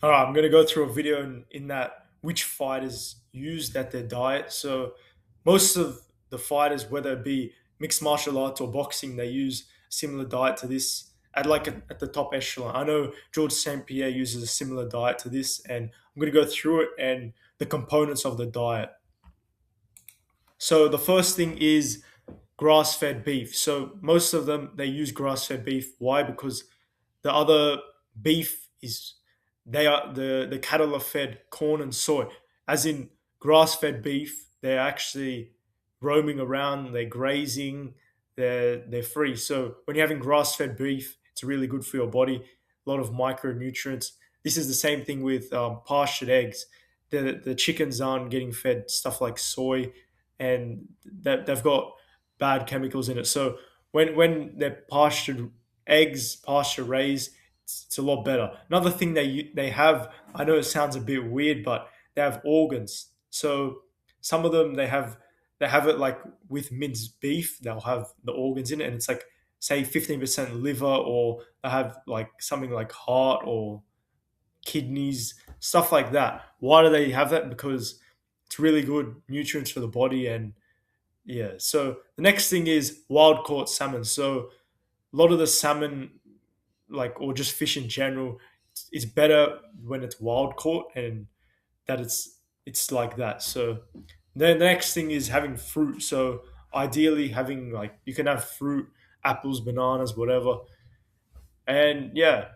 All right, I'm going to go through a video in that which fighters use that their diet. So most of the fighters, whether it be mixed martial arts or boxing, they use similar diet to this at the top echelon. I know George St. Pierre uses a similar diet to this, and I'm going to go through it and the components of the diet. So the first thing is grass-fed beef. So most of them they use grass-fed beef. Why? Because the other beef is they are the cattle are fed corn and soy. As in grass-fed beef, they're actually roaming around, they're grazing, they're free. So when you're having grass-fed beef, it's really good for your body. A lot of micronutrients. This is the same thing with pastured eggs. The chickens aren't getting fed stuff like soy, and that they've got bad chemicals in it. So when they're pastured eggs, pasture raised, it's a lot better. Another thing they have, I know it sounds a bit weird, but they have organs. So some of them they have it like with minced beef. They'll have the organs in it, and it's like say 15% liver, or they have like something like heart or kidneys, stuff like that. Why do they have that? Because it's really good nutrients for the body. And yeah, so the next thing is wild caught salmon. So a lot of the salmon, like, or just fish in general, it's better when it's wild caught, and that it's like that. So then the next thing is having fruit. So ideally having, like, you can have fruit, apples, bananas, whatever. And yeah,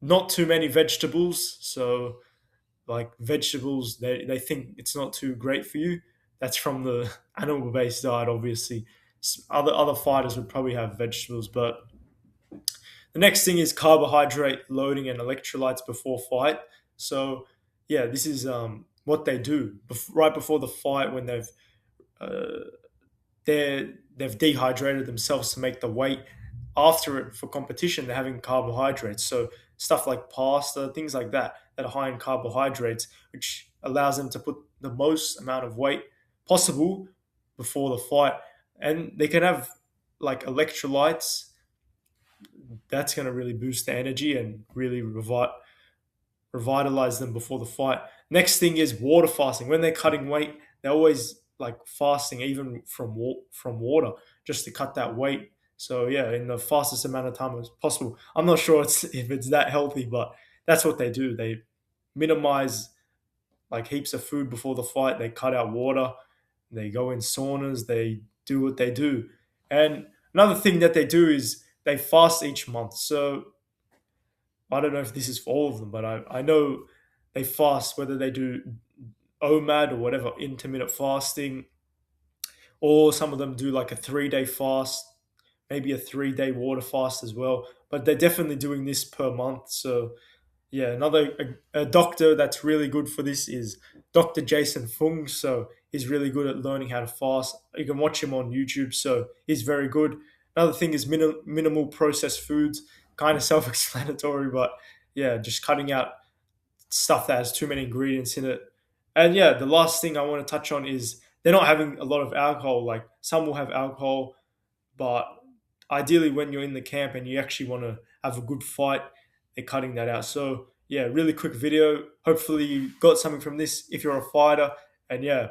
not too many vegetables. So like vegetables, they think it's not too great for you. That's from the animal based diet, obviously. Other fighters would probably have vegetables, but the next thing is carbohydrate loading and electrolytes before fight. So yeah, this is what they do right before the fight, when uh, they've dehydrated themselves to make the weight. After it, for competition, they're having carbohydrates. So stuff like pasta, things like that are high in carbohydrates, which allows them to put the most amount of weight possible before the fight. And they can have like electrolytes. That's going to really boost the energy and really revitalize them before the fight. Next thing is water fasting. When they're cutting weight, they're always like fasting even from water, just to cut that weight. So yeah, in the fastest amount of time as possible. I'm not sure if it's that healthy, but that's what they do. They minimize like heaps of food before the fight. They cut out water. They go in saunas. They do what they do. And another thing that they do is they fast each month. So I don't know if this is for all of them, but I know they fast, whether they do OMAD or whatever, intermittent fasting, or some of them do like a 3 day fast, maybe a 3 day water fast as well. But they're definitely doing this per month. So yeah, a doctor that's really good for this is Dr. Jason Fung. So he's really good at learning how to fast. You can watch him on YouTube. So he's very good. Another thing is minimal processed foods. Kind of self-explanatory, but yeah, just cutting out stuff that has too many ingredients in it. And yeah, the last thing I want to touch on is they're not having a lot of alcohol. Like some will have alcohol, but ideally when you're in the camp and you actually want to have a good fight, they're cutting that out. So yeah, really quick video. Hopefully you got something from this if you're a fighter. And yeah,